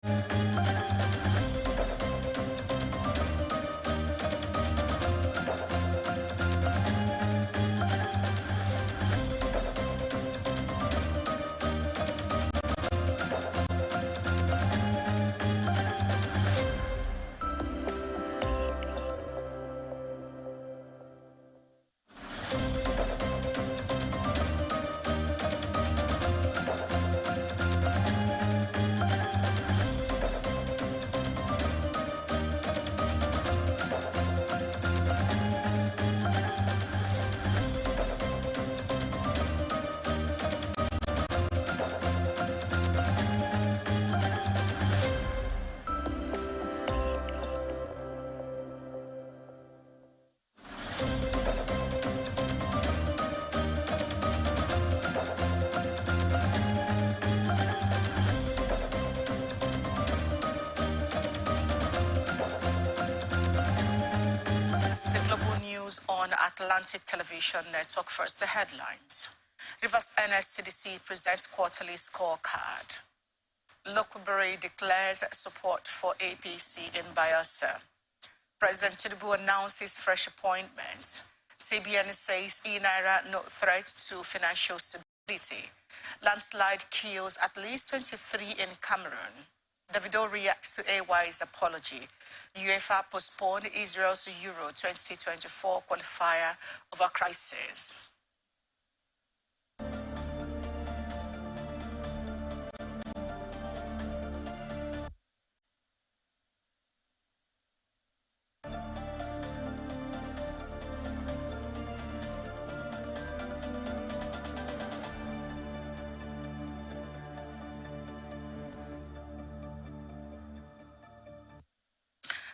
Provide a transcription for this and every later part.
The Global News on Atlantic Television Network. First, the headlines. Rivers NSCDC presents quarterly scorecard. Lokubere declares support for APC in Bayelsa. President Tinubu announces fresh appointments. CBN says e-Naira no threat to financial stability. Landslide kills at least 23 in Cameroon. Davido reacts to AY's apology. UEFA postponed Israel's Euro 2024 qualifier over crisis.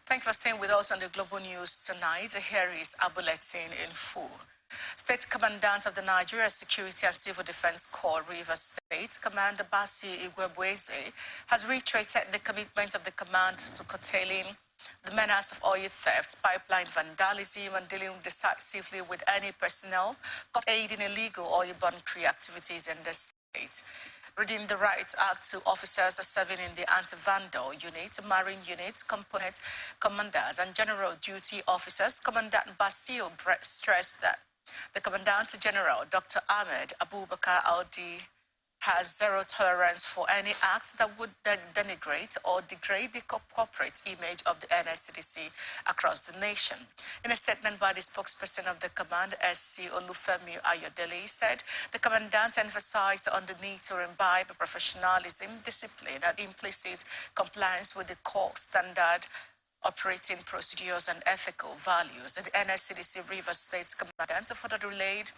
Thank you for staying with us on the Global News tonight. Here is our bulletin in full. State Commandant of the Nigeria Security and Civil Defense Corps, Rivers State, Commander Basi Igwebweze, has reiterated the commitment of the command to curtailing the menace of oil theft, pipeline vandalism, and dealing decisively with any personnel caught aiding illegal oil bunkering activities in the state. Reading the Rights Act to officers serving in the anti-vandal unit, marine unit, component commanders, and general duty officers, Commandant Basil stressed that the Commandant General, Dr. Ahmed Abubakar Aldi, has zero tolerance for any acts that would denigrate or degrade the corporate image of the NSCDC across the nation. In a statement by the spokesperson of the command, SC Olufemi Ayodele, said the commandant emphasized on the need to imbibe professionalism, discipline, and implicit compliance with the core standard operating procedures and ethical values. The NSCDC Rivers State Commandant further relayed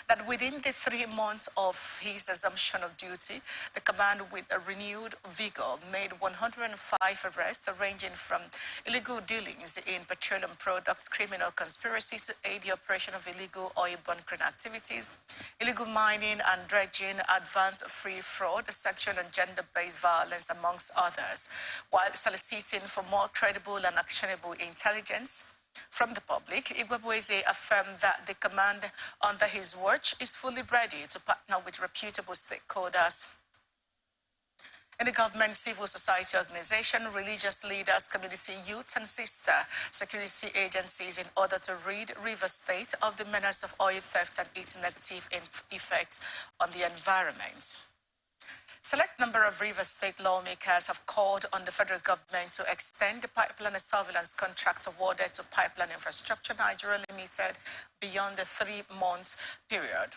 that within the 3 months of his assumption of duty, the command with a renewed vigor made 105 arrests ranging from illegal dealings in petroleum products, criminal conspiracy to aid the operation of illegal oil bunkering activities, illegal mining and dredging, advanced free fraud, sexual and gender-based violence, amongst others, while soliciting for more credible and actionable intelligence from the public. Igwebweze affirmed that the command under his watch is fully ready to partner with reputable stakeholders in the government, civil society organization, religious leaders, community youth, and sister security agencies in order to rid Rivers State of the menace of oil theft and its negative effects on the environment. Select number of Rivers State lawmakers have called on the federal government to extend the pipeline surveillance contract awarded to Pipeline Infrastructure Nigeria Limited beyond the 3 months period.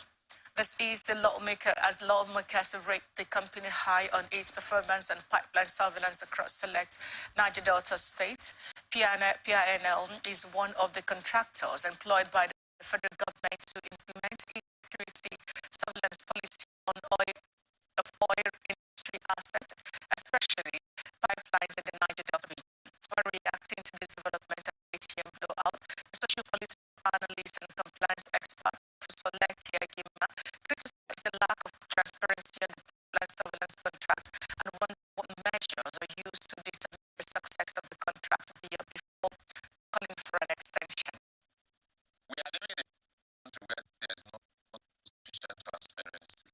This is the lawmaker as lawmakers rate the company high on its performance and pipeline surveillance across select Niger Delta states. PINL is one of the contractors employed by the federal government to implement its security surveillance policy on oil industry assets, especially pipelines in the Niger Delta region. While reacting to this development and ATM blowout, the social political analyst and compliance expert, Professor Lekki Agima, criticized the lack of transparency on the pipeline surveillance contract and wondered what measures are used to determine the success of the contract before calling for an extension. We are living in a country where there is no sufficient transparency.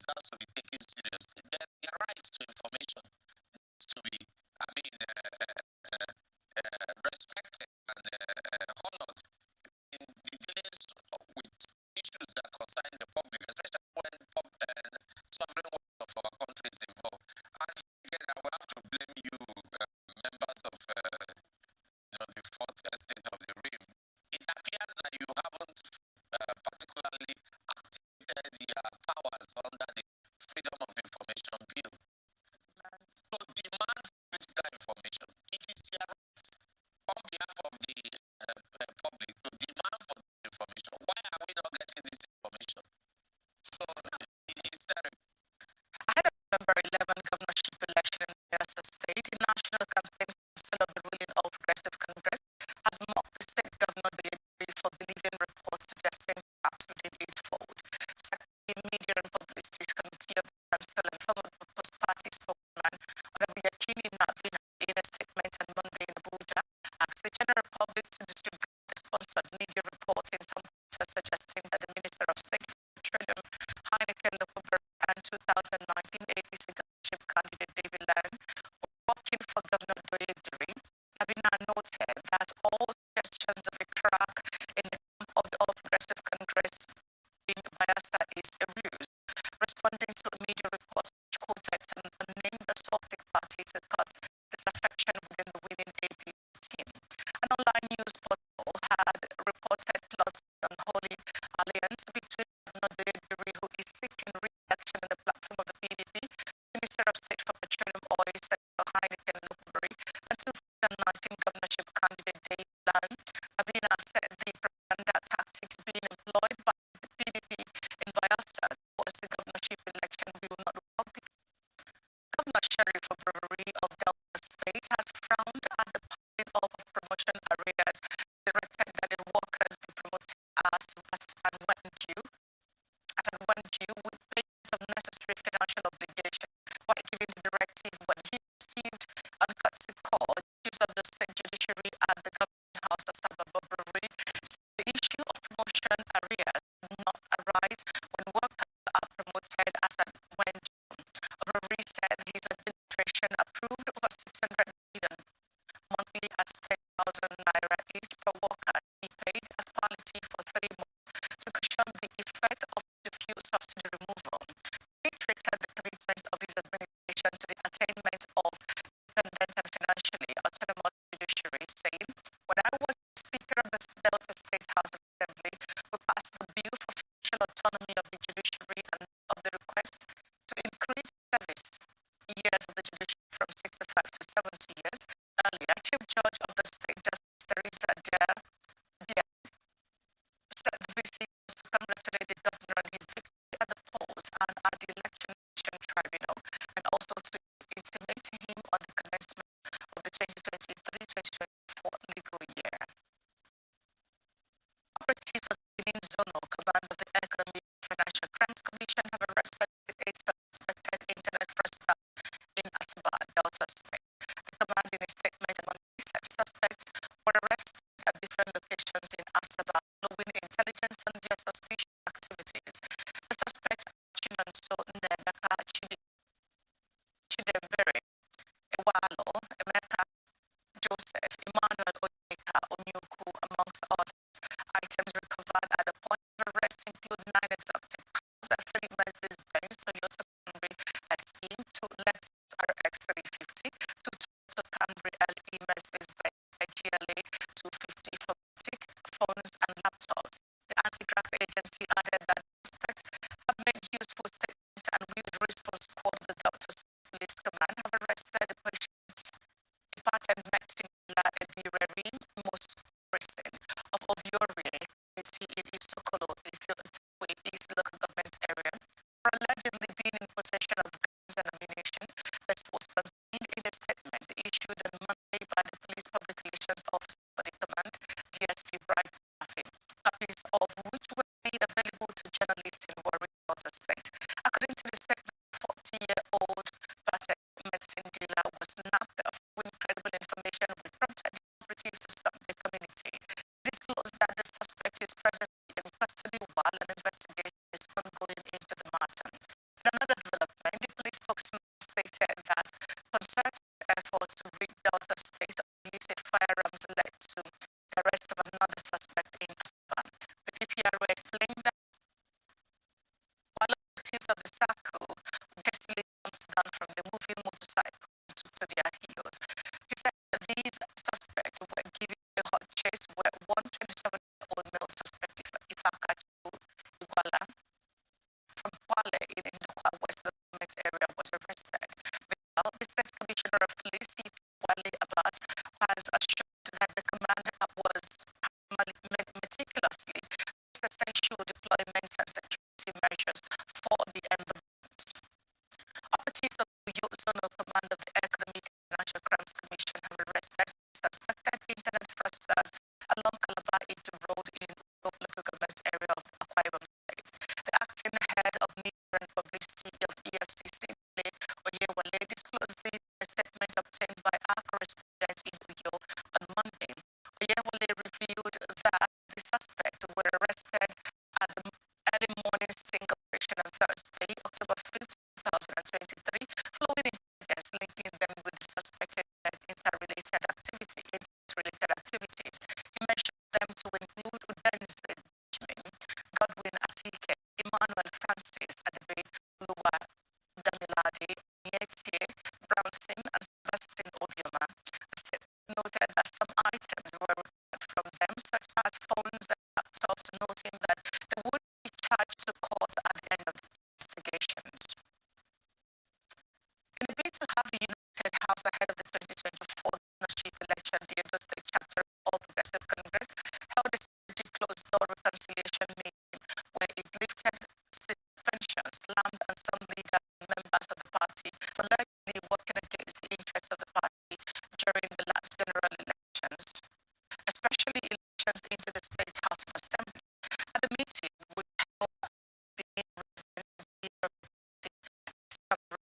has to be taken seriously. Their rights to information to be, respected and honored in the dealings with issues that concern the public, especially when sovereign wealth of our country is involved. And again, I will have to blame you, members of the fourth estate of the rim. It appears that you haven't particularly activated your powers under the Freedom of Information Bill to demand critical information. It is their right on behalf of the public to demand for information. Why are we not getting this information? So it's terrible. Ahead of November 11 governorship election in Bayelsa State, the National Campaign Council of the ruling All Progressive Congress has mocked the state governor for believing reports suggesting perhaps within eightfold. Secretary Media and Publicity Committee of the Council and former proposed party spokesman Honorable Nabina in a statement on Monday in Abuja asked the general public to disregard the sponsored media reports in some quarters suggesting that the Minister of State for Petroleum, Heineken and 2019 APC governorship candidate David Lam were working for Governor Doyediri. Nabina noted that all suggestions of a crack in the camp of the All Progressive Congress in Bayelsa is a ruse. Responding to media reports which quoted some unnamed assaulting party to cause disaffection within the winning APC team. An online news portal had reported plots of unholy alliance between Governor Doyediri, who is seeking re-election on the platform of the PDP, Minister of State for Petroleum, Oil, Sector Heineken and and 2019 governorship candidate David Lam. Abina said the propaganda tactics being employed by the PDP in Bayelsa towards the governorship election will not work. Governor Sheriff of Brewery of Delta State has frowned at the piling up of promotion areas, directed that the workers be promoted as and when due, with payment of necessary financial obligation, while giving the directive when he received uncourtesy call use of the state judiciary at the governing house of Sababa Brewery. The issue of promotion areas did not arise when workers are promoted as and when due. Brewery said his administration approved over 600 million monthly at 10,000 naira each per worker to be paid as palliative for 3 months to cushion the effect of the fuel subsidy removal. He traced the commitment of his administration to the attainment of independent and financially autonomous judiciary, saying, "When I was Speaker of the Delta State House of Assembly, we passed the bill for financial autonomy of the judiciary and of the request to increase service years of the judiciary from 65 to 70 years. Earlier, Chief Judge of the State Justice Teresa Dia said the VC was to congratulate the governor on his victory at the polls and at the election tribunal, and also to intimate him on the commencement of the 2023-2024 legal year." Operatives of the Benin Zonal Command of the Economic and Financial Crimes Commission have arrested 8 suspected internet fraudsters in Asaba, Delta State. The command, in a statement on said suspects were arrested at different locations in Asaba following intelligence on their suspicious activities. The suspects are Chinonso Nnedaka Chidebere, Ewalo, Emeka Joseph, Emmanuel Onyeka Onyuku, amongst others. Items recovered at the point of arrest include 9 exotic cars, a 3 Mercedes-Benz Toyota Camry SE, 2 Lexus RX 350, 2 Toyota Camry LE Mercedes-Benz GLA 250 for phones and laptops. The anti-graft agency added that suspects have made useful statements, and with the response squad of the Delta State Police Command have arrested the patient departed medicine Ebireri most person of Oviore community in Isokolo, East local government area, for allegedly being the circle hastily jumped down from the moving motorcycle and took to their heels. He said that these suspects were giving a hot chase where one 27-year-old male suspect Ifakachu Iguala from Kwale in Ndukwa West Government area was arrested. Meanwhile, the State Commissioner of Police, CP Wale Abbas, has assured that the command was meticulously essential deployment and security measures for the environment. Operatives of the Zonal Command of the Economic and Financial Crimes Commission have arrested suspected internet fraudsters along Calabar East Road in local government area of Akwa Ibom State. The acting head of media and publicity of EFCC, Oyewale, disclosed this in a statement obtained by our correspondent in Uyo on Monday. Oyewale revealed that the suspects were arrested at the early morning sting operation on Thursday, October 5th, 2023, following intelligence linking them with the suspected interrelated activities. He mentioned them to include Udenzi Benjamin, Godwin Atike, Emmanuel Francis Adebe, Lua Damilade, Nietie, Brownson, and Sebastian Obioma. The state noted that some items were recovered from them, such as phones and laptops, noting that they would be charged to court at the end of the investigations. In a bid to have the United House ahead of the 2024 governorship election, the Edo State chapter of All Progressive Congress held a security closed-door reconciliation meeting where it lifted suspensions, slammed on some leaders and members of the party for allegedly working against the interests of the party during the last general elections, especially elections into the State House of Assembly. At the meeting, which held being residents of the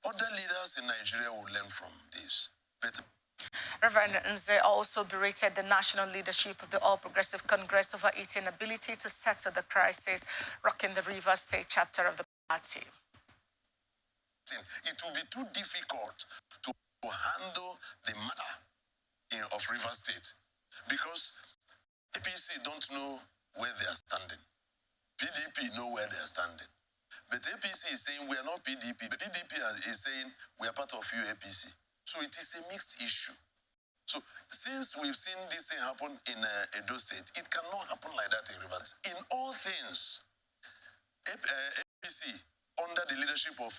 Other leaders in Nigeria will learn from this. Reverend Nze also berated the national leadership of the All Progressive Congress over its inability to settle the crisis rocking the Rivers State chapter of the party. It will be too difficult to handle the matter of Rivers State because APC don't know where they are standing. PDP know where they are standing. But APC is saying we are not PDP. But PDP is saying we are part of UAPC. So it is a mixed issue. So since we've seen this thing happen in Edo State, it cannot happen like that in Rivers. In all things, APC, under the leadership of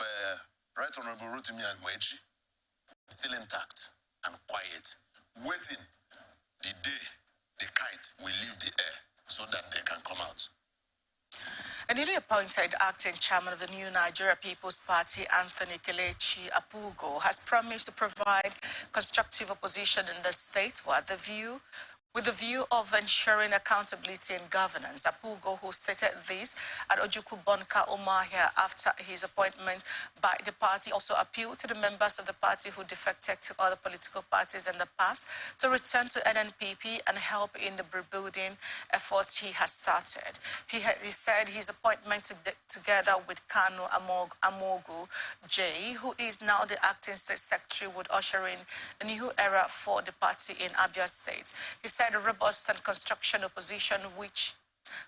Right Honorable Rotimi and Moechi, still intact and quiet, waiting the day the kite will leave the air so that they can come out. A newly appointed acting chairman of the New Nigeria People's Party, Anthony Kelechi Apugo, has promised to provide constructive opposition in the state, while the view with the view of ensuring accountability and governance. Apugo, who stated this at Ojuku Bonka Omahia after his appointment by the party, also appealed to the members of the party who defected to other political parties in the past to return to NNPP and help in the rebuilding efforts he has started. He said his appointment together with Kanu Amogu J, who is now the acting state secretary, would usher in a new era for the party in Abia State. He said a robust and construction opposition which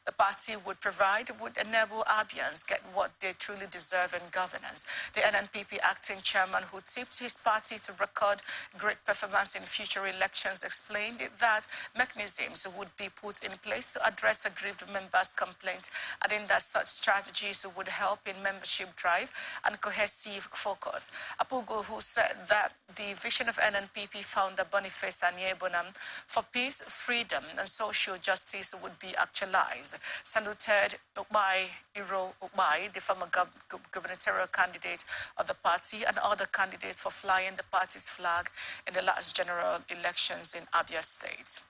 the party would provide would enable Abians get what they truly deserve in governance. The NNPP acting chairman, who tipped his party to record great performance in future elections, explained that mechanisms would be put in place to address aggrieved members' complaints, adding that such strategies would help in membership drive and cohesive focus. Apugo, who said that the vision of NNPP founder Boniface Anyebonam for peace, freedom, and social justice would be actualized, saluted by Iro Ubai, the former gubernatorial candidate of the party, and other candidates for flying the party's flag in the last general elections in Abia State.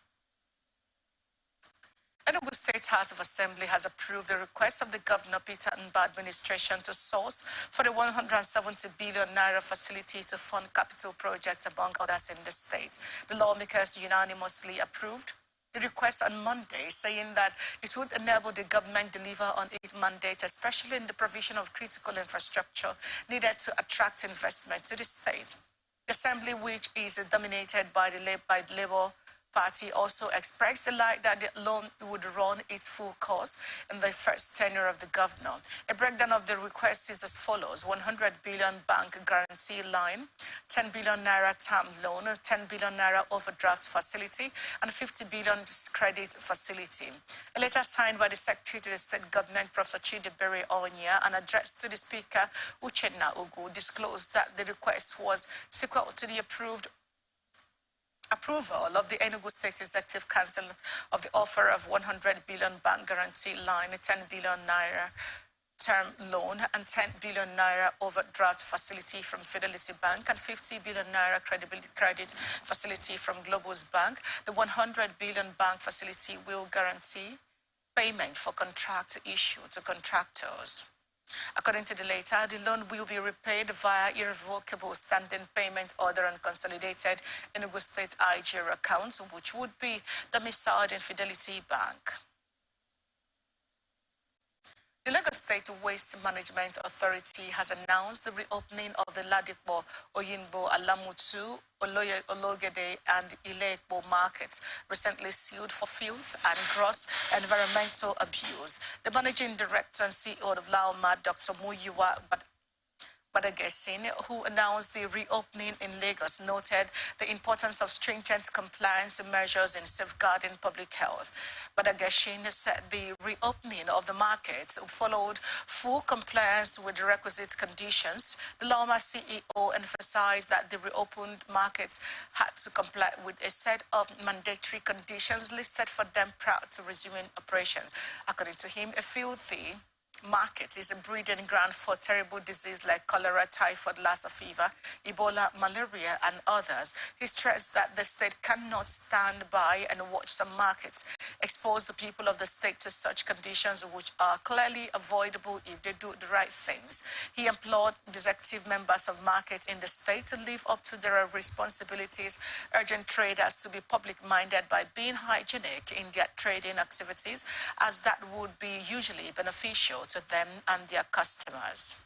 Enugu State House of Assembly has approved the request of the Governor Peter Mba administration to source for the 170 billion naira facility to fund capital projects, among others, in the state. The lawmakers unanimously approved the request on Monday, saying that it would enable the government deliver on its mandate, especially in the provision of critical infrastructure needed to attract investment to the state. The assembly, which is dominated by the Labour Party, also expressed the light that the loan would run its full course in the first tenure of the governor. A breakdown of the request is as follows: 100 billion bank guarantee line, 10 billion naira term loan, 10 billion naira overdraft facility, and 50 billion credit facility. A letter signed by the Secretary to the State Government, Professor Chidebere Onya, and addressed to the Speaker, Uchenna Ugu, disclosed that the request was sequel to the approval of the Enugu State Executive Council of the offer of 100 billion bank guarantee line, 10 billion naira term loan, and 10 billion naira overdraft facility from Fidelity Bank, and 50 billion naira credit facility from Global's Bank. The 100 billion bank facility will guarantee payment for contract issue to contractors. According to the letter, the loan will be repaid via irrevocable standing payment order and consolidated Enugu State IG accounts, which would be domiciled in Fidelity Bank. The Lagos State Waste Management Authority has announced the reopening of the Ladipo, Oyinbo, Alamutu, Ologede, and Ilekbo markets, recently sealed for filth and gross environmental abuse. The managing director and CEO of Laoma, Dr. Muyiwa Badagesin, who announced the reopening in Lagos, noted the importance of stringent compliance measures in safeguarding public health. Badagesin said the reopening of the markets followed full compliance with the requisite conditions. The Loma CEO emphasized that the reopened markets had to comply with a set of mandatory conditions listed for them prior to resuming operations. According to him, a filthy market is a breeding ground for terrible disease like cholera, typhoid, Lassa fever, Ebola, malaria, and others. He stressed that the state cannot stand by and watch some markets expose the people of the state to such conditions which are clearly avoidable if they do the right things. He implored executive members of markets in the state to live up to their responsibilities, urging traders to be public-minded by being hygienic in their trading activities, as that would be usually beneficial to them and their customers.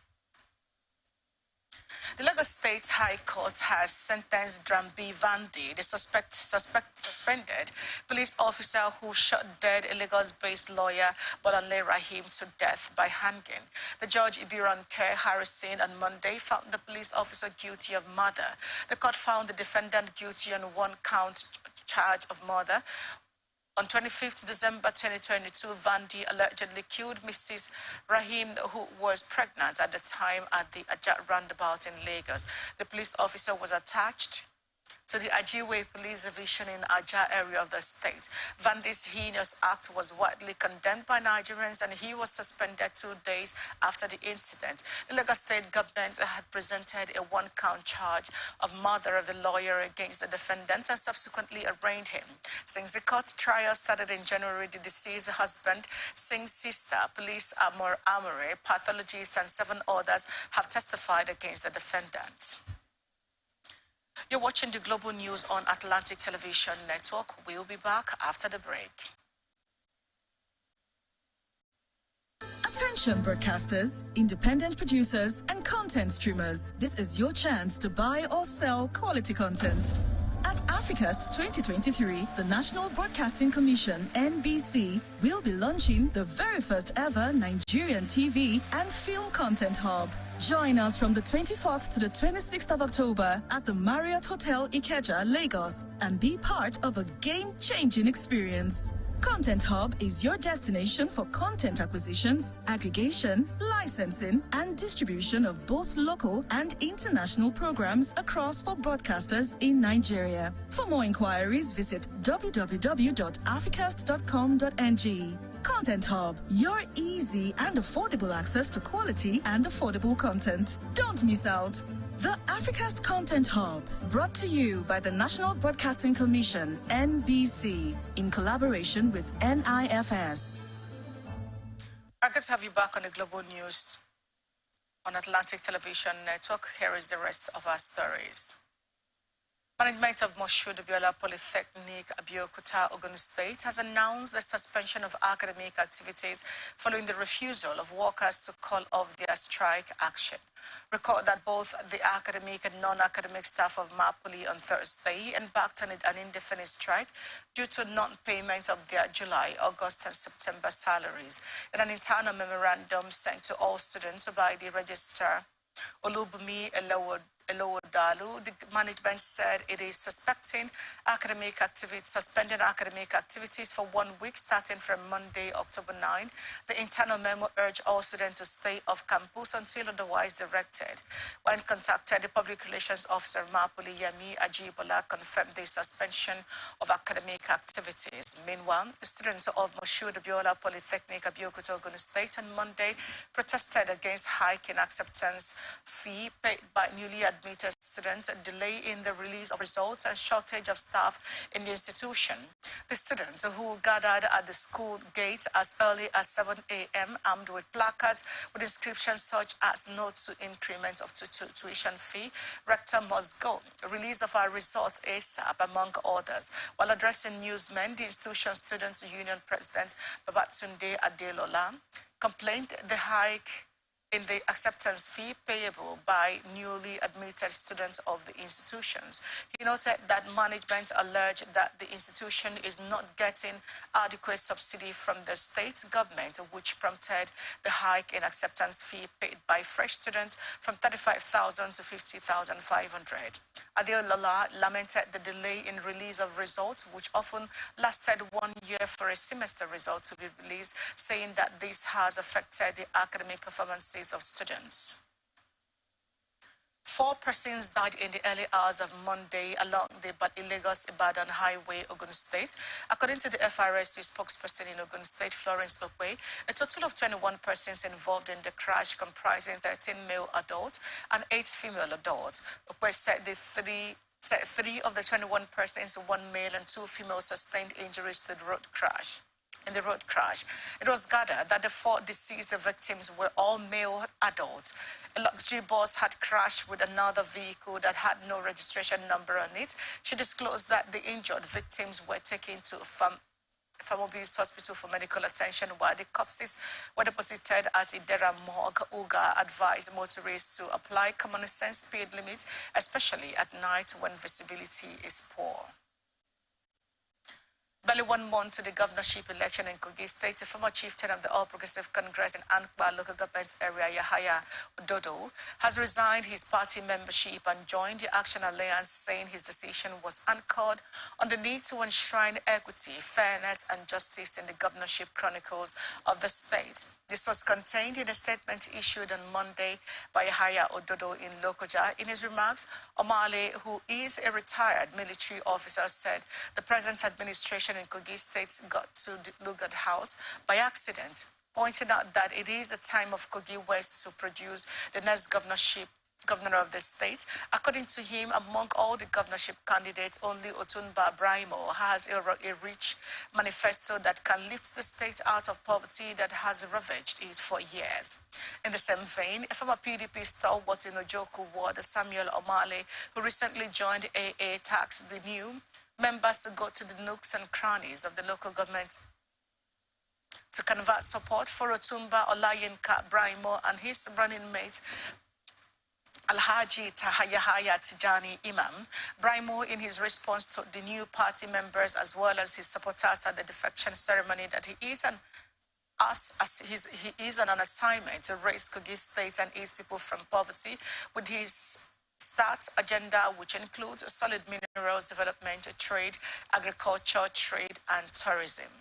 The Lagos State High Court has sentenced Drambi Vandi, the suspended police officer who shot dead a Lagos-based lawyer Bolanle Rahim to death by hanging. The judge Ibiran K. Harrison on Monday found the police officer guilty of murder. The court found the defendant guilty on one count charge of murder. On 25th December 2022, Vandi allegedly killed Mrs. Rahim, who was pregnant at the time at the Ajat roundabout in Lagos. The police officer was attached to the Ajiwe Police Division in Aja area of the state. Vandy's heinous act was widely condemned by Nigerians and he was suspended 2 days after the incident. The Lagos state government had presented a one-count charge of murder of the lawyer against the defendant and subsequently arraigned him. Since the court trial started in January, the deceased husband, Singh's sister, police Amore, pathologists, and 7 others have testified against the defendant. You're watching the Global News on Atlantic Television Network. We'll be back after the break. Attention broadcasters, independent producers, and content streamers. This is your chance to buy or sell quality content. At Africast 2023, the National Broadcasting Commission, NBC, will be launching the very first ever Nigerian TV and film content hub. Join us from the 24th to the 26th of October at the Marriott Hotel Ikeja, Lagos, and be part of a game-changing experience. Content Hub is your destination for content acquisitions, aggregation, licensing, and distribution of both local and international programs across for broadcasters in Nigeria. For more inquiries, visit www.africast.com.ng. Content Hub, your easy and affordable access to quality and affordable content. Don't miss out. The Africast Content Hub, brought to you by the National Broadcasting Commission, NBC, in collaboration with NIFS. Good to have you back on the Global News on Atlantic Television Network. Here is the rest of our stories. Management of Moshood Biola Polytechnic, Abeokuta, Ogun State, has announced the suspension of academic activities following the refusal of workers to call off their strike action. Recall that both the academic and non-academic staff of Mapoli on Thursday embarked on an indefinite strike due to non-payment of their July, August, and September salaries. In an internal memorandum sent to all students by the registrar, Olubumi Elowodalu, the management said it is suspending academic activities for 1 week starting from Monday, October 9. The internal memo urged all students to stay off campus until otherwise directed. When contacted, the public relations officer Mapoli Yemi Ajibola confirmed the suspension of academic activities. Meanwhile, the students of Moshood Biola Polytechnic, Abeokuta, Ogun State on Monday protested against hike in acceptance fee paid by newly admitted students, a delay in the release of results, and shortage of staff in the institution. The students who gathered at the school gate as early as 7 a.m. armed with placards with inscriptions such as no to increment of tuition fee, rector must go, release of our results ASAP, among others. While addressing newsmen, the institution students union president Babatunde Adelola complained the hike in the acceptance fee payable by newly admitted students of the institutions. He noted that management alleged that the institution is not getting adequate subsidy from the state government, which prompted the hike in acceptance fee paid by fresh students from 35,000 to 50,500. Adeola lamented the delay in release of results, which often lasted 1 year for a semester result to be released, saying that this has affected the academic performances of students. 4 persons died in the early hours of Monday along the Lagos-Ibadan Highway, Ogun State. According to the FRSC spokesperson in Ogun State, Florence Okwe, a total of 21 persons involved in the crash comprising 13 male adults and 8 female adults. Okwe said three of the 21 persons, 1 male and 2 female, sustained injuries to the road crash. In the road crash, it was gathered that the 4 deceased victims were all male adults. A luxury bus had crashed with another vehicle that had no registration number on it. She disclosed that the injured victims were taken to Famobis Hospital for medical attention, while the corpses were deposited at Idera Morgue. Uga advised motorists to apply common sense speed limits, especially at night when visibility is poor. Barely 1 month to the governorship election in Kogi State, the former chieftain of the All Progressive Congress in Ankpa local government area, Yahaya Ododo, has resigned his party membership and joined the Action Alliance, saying his decision was anchored on the need to enshrine equity, fairness, and justice in the governorship chronicles of the state. This was contained in a statement issued on Monday by Yahaya Ododo in Lokoja. In his remarks, Omale, who is a retired military officer, said the present administration in Kogi State got to the Lugard House by accident, pointing out that it is the time of Kogi West to produce the next governor of the state. According to him, among all the governorship candidates, only Otunba Braimo has a rich manifesto that can lift the state out of poverty that has ravaged it for years. In the same vein, a former PDP stalwart in Ojoku ward, Samuel Omale, who recently joined AA, tasked the new members to go to the nooks and crannies of the local government to convert support for Otumba Olayinka Braimo and his running mate Alhaji Tahayahaya Tijani Imam. Braimo, in his response to the new party members as well as his supporters at the defection ceremony, that he is on an assignment to raise Kogi State and its people from poverty with his START agenda, which includes solid minerals development, trade, agriculture, trade, and tourism.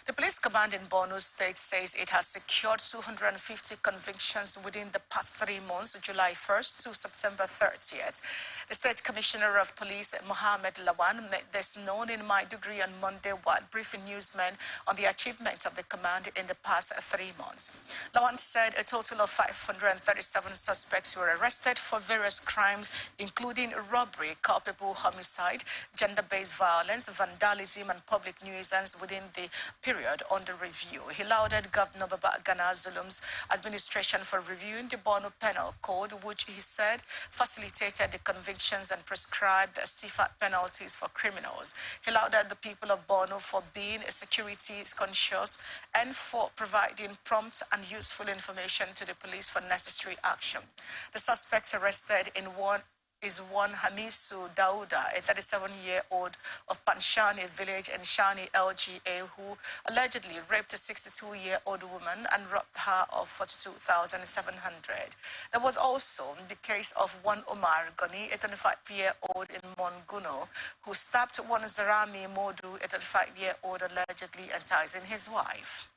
The police command in Borno State says it has secured 250 convictions within the past 3 months, July 1st to September 30th. The State Commissioner of Police, Mohammed Lawan, made this known in Maiduguri on Monday while briefing newsmen on the achievements of the command in the past 3 months. Lawan said a total of 537 suspects were arrested for various crimes, including robbery, culpable homicide, gender-based violence, vandalism, and public nuisance within the period under review. He lauded Governor Babagana Zulum's administration for reviewing the Borno Penal Code, which he said facilitated the convictions and prescribed stiffer penalties for criminals. He lauded the people of Borno for being security conscious and for providing prompt and useful information to the police for necessary action. The suspects arrested is one Hamisu Dauda, a 37-year-old of Panshani village in Shani LGA, who allegedly raped a 62-year-old woman and robbed her of 42,700. There was also the case of one Omar Goni, a 25-year-old in Monguno, who stabbed one Zarami Modu, a 35-year-old, allegedly enticing his wife.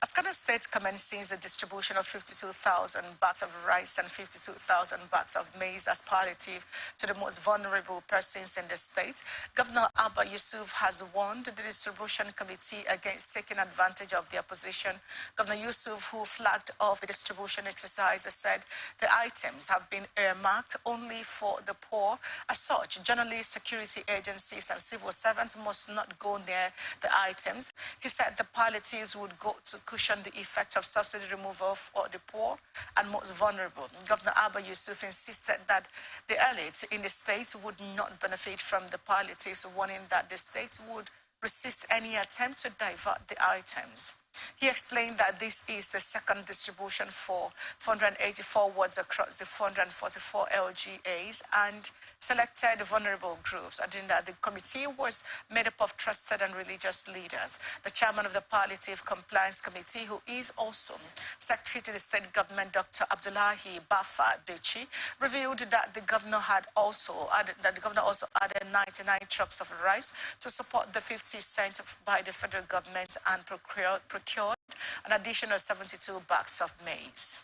As Kano State commences the distribution of 52,000 bags of rice and 52,000 bags of maize as palliative to the most vulnerable persons in the state, Governor Abba Yusuf has warned the distribution committee against taking advantage of the opposition. Governor Yusuf, who flagged off the distribution exercise, said the items have been earmarked only for the poor. As such, journalists, security agencies, and civil servants must not go near the items. He said the palliatives would go to cushion the effect of subsidy removal for the poor and most vulnerable. Governor Abba Yusuf insisted that the elites in the state would not benefit from the palliatives, warning that the state would resist any attempt to divert the items. He explained that this is the second distribution for 484 wards across the 444 LGAs and selected vulnerable groups, adding that the committee was made up of trusted and religious leaders. The chairman of the Palliative Compliance Committee, who is also Secretary to the State Government, Dr. Abdullahi Bafa Bechi, revealed that the governor also added 99 trucks of rice to support the 50 sent by the federal government and procured an additional 72 bags of maize.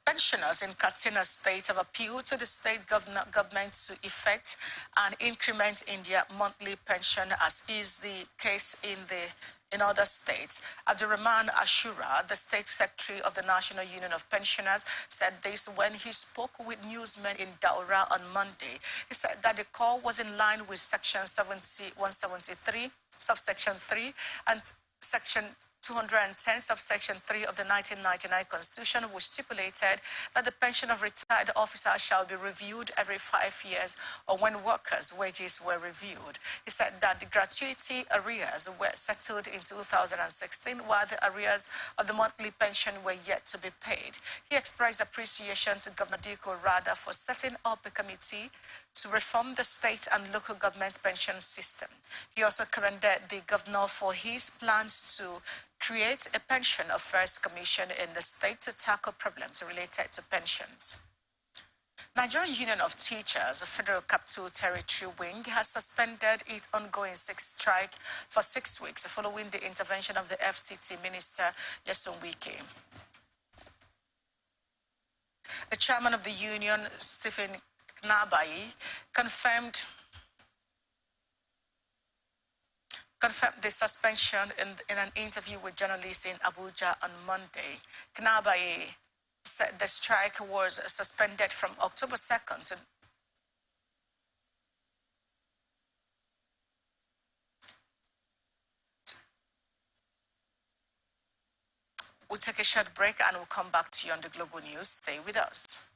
Pensioners in Katsina State have appealed to the state government to effect an increment in their monthly pension, as is the case in other states. Abdurrahman Ashura, the state secretary of the National Union of Pensioners, said this when he spoke with newsmen in Daura on Monday. He said that the call was in line with Section 173, subsection 3, and Section 210, subsection 3 of the 1999 Constitution, which stipulated that the pension of retired officers shall be reviewed every 5 years, or when workers' wages were reviewed. He said that the gratuity arrears were settled in 2016, while the arrears of the monthly pension were yet to be paid. He expressed appreciation to Governor Diko Rada for setting up a committee to reform the state and local government pension system. He also commended the governor for his plans to create a pension affairs commission in the state to tackle problems related to pensions. Nigerian Union of Teachers, Federal Capital Territory Wing, has suspended its ongoing strike for 6 weeks following the intervention of the FCT Minister, Nyesom Wike. The chairman of the union, Stephen Knabayi, confirmed the suspension in an interview with journalists in Abuja on Monday. Knabayi said the strike was suspended from October 2nd. We'll take a short break and we'll come back to you on the Global News. Stay with us.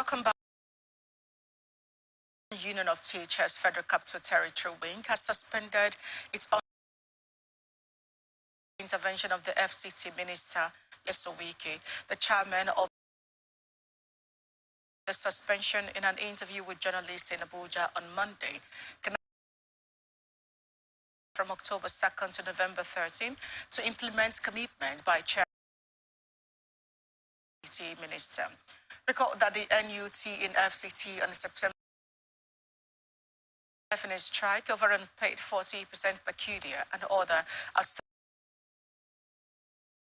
Welcome back. The Union of Teachers Federal Capital Territory Wing has suspended its intervention of the FCT Minister Esowike. The chairman of the suspension in an interview with journalists in Abuja on Monday from October 2nd to November 13th to implement commitment by Chair Minister. Recall that the NUT in FCT on September definite strike over unpaid 40% peculiar and other as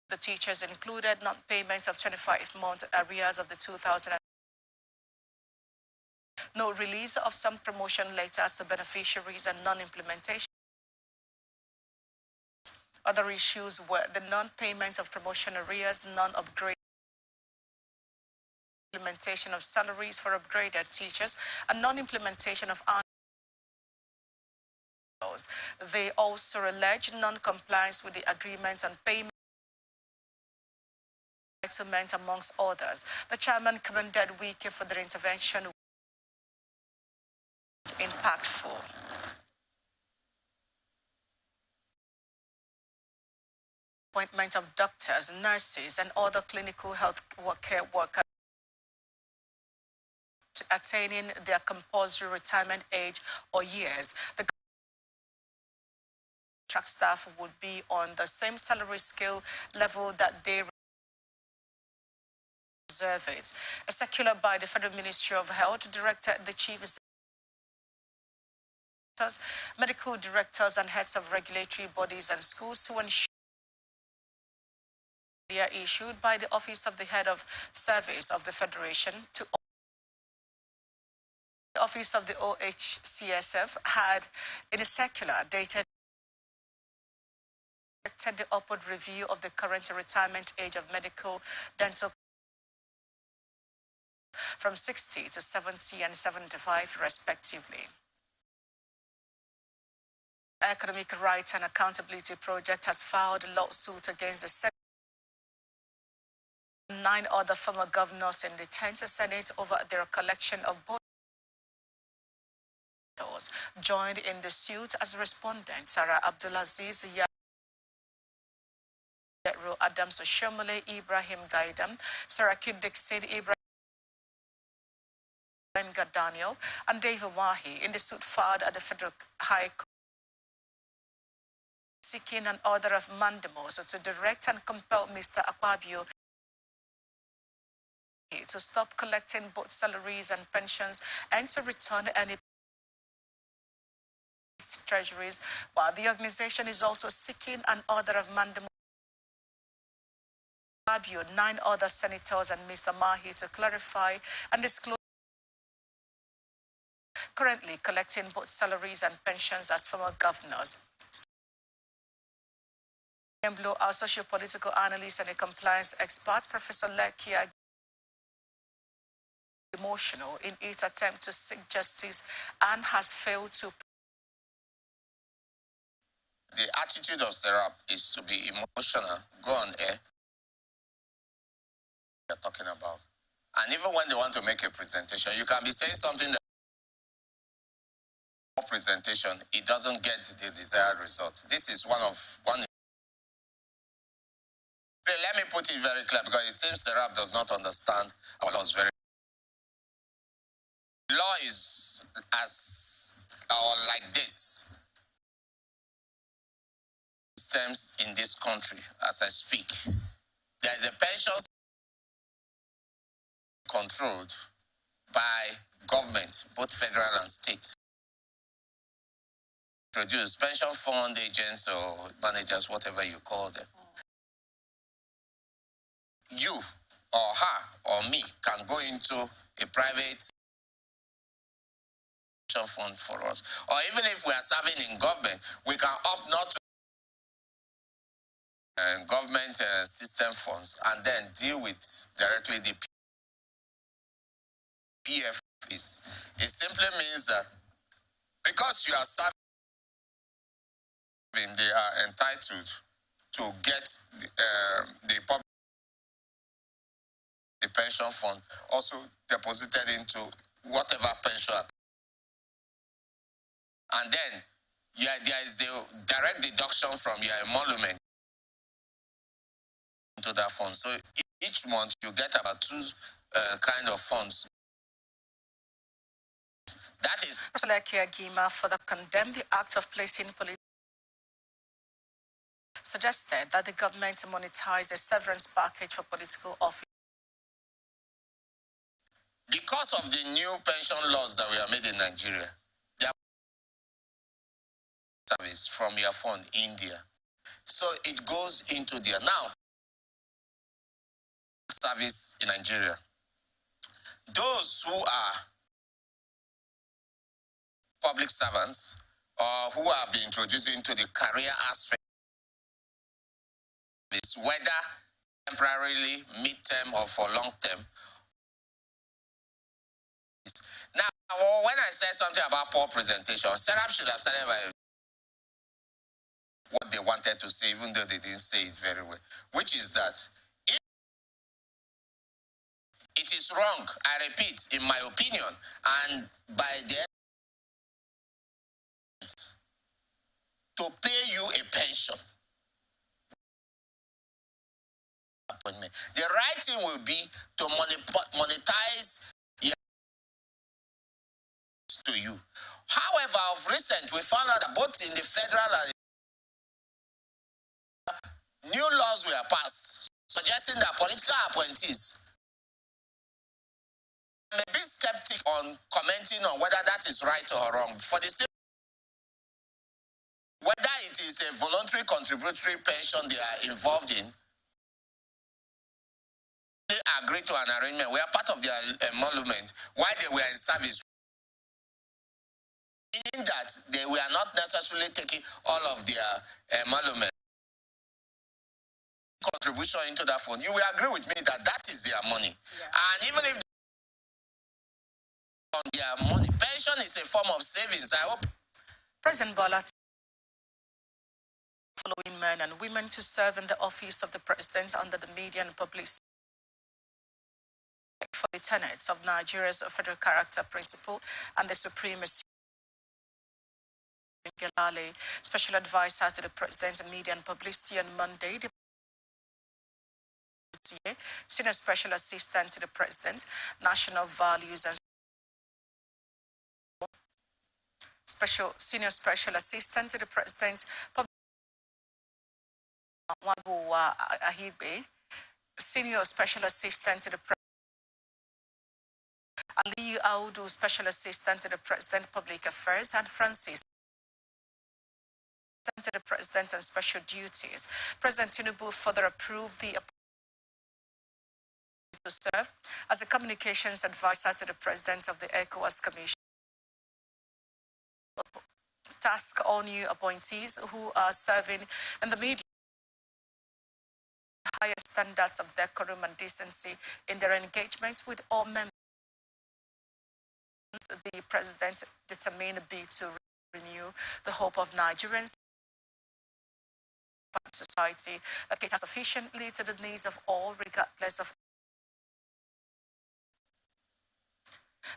the teachers included non-payments of 25 months arrears of the 2000 no release of some promotion letters to beneficiaries and non-implementation. Other issues were the non-payment of promotion arrears, non-upgrade implementation of salaries for upgraded teachers, and non-implementation of laws. They also alleged non-compliance with the agreement on payment entitlement, amongst others. The chairman commended Wike for their intervention impactful. Appointment of doctors, nurses, and other clinical health care workers attaining their compulsory retirement age or years. The contract staff would be on the same salary scale level that they deserve it. A circular by the Federal Ministry of Health directed the chief medical directors and heads of regulatory bodies and schools to ensure they are issued by the Office of the Head of Service of the Federation to the Office of the OHCSF had, in a circular dated the upward review of the current retirement age of medical dental from 60 to 70 and 75 respectively. Economic Rights and Accountability Project has filed a lawsuit against the 9 other former governors in the 10th Senate over their collection of both. Joined in the suit as respondents Sarah Abdulaziz, Yadro Adams Oshomole, Ibrahim Gaidam, Saraki Dixon, Ibrahim Daniel, and David Wahi in the suit filed at the Federal High Court, seeking an order of mandamus to direct and compel Mr. Akpabio to stop collecting both salaries and pensions and to return any treasuries, while the organization is also seeking an order of mandamus. Akpabio, 9 other senators, and Mr. Mahi to clarify and disclose currently collecting both salaries and pensions as former governors. Emblo, our socio-political analyst and a compliance expert, Professor Lekia, emotional in its attempt to seek justice and has failed to. The attitude of Serap is to be emotional, go on air, they're talking about. And even when they want to make a presentation, you can be saying something that presentation, it doesn't get the desired result. This is one. Let me put it very clear because it seems Serap does not understand our laws very. Law is like this. Systems in this country, as I speak, there is a pension controlled by government, both federal and state. Produce pension fund agents or managers, whatever you call them. You or her or me can go into a private pension fund for us. Or even if we are serving in government, we can opt not to government system funds and then deal with directly the PF. It simply means that because you are serving, they are entitled to get the public the pension fund also deposited into whatever pension. And then there is the direct deduction from your emolument into that fund. So each month you get about two kind of funds. That is. Professor Gima further condemned the act of placing police, suggested that the government monetize a severance package for political office. Because of the new pension laws that we have made in Nigeria, there are service from your fund, India. So it goes into there. Now, service in Nigeria. Those who are public servants or who have been introduced into the career aspect, whether temporarily, mid-term, or for long-term. Now, when I said something about poor presentation, Serap should have started by what they wanted to say, even though they didn't say it very well, which is that if it is wrong, I repeat, in my opinion, and by the to pay you a pension. The right thing will be to monetize to you. However, of recent, we found out that both in the federal and new laws were passed, suggesting that political appointees may be skeptic on commenting on whether that is right or wrong. For the same, whether it is a voluntary contributory pension they are involved in, they agree to an arrangement. We are part of their emolument while they were in service. Meaning that they were not necessarily taking all of their emolument contribution into that fund. You will agree with me that that is their money. Yeah. And even if on their money, pension is a form of savings. I hope President Bola following men and women to serve in the office of the president under the Media and Public for the tenets of Nigeria's federal character principle and the supremacy. Gelale, special advisor to the president of Media and Publicity on Monday, senior special assistant to the president, national values and senior special assistant to the president, Wabuwa Ahibe, senior special assistant to the president, Aliyu Audu, special assistant to the president, public affairs, and Francis to the president on special duties. President Tinubu further approved the to serve as a communications advisor to the president of the ECOWAS Commission. Task all new appointees who are serving in the media higher standards of decorum and decency in their engagements with all members. The president determined be to renew the hope of Nigerians society that caters sufficiently to the needs of all, regardless of.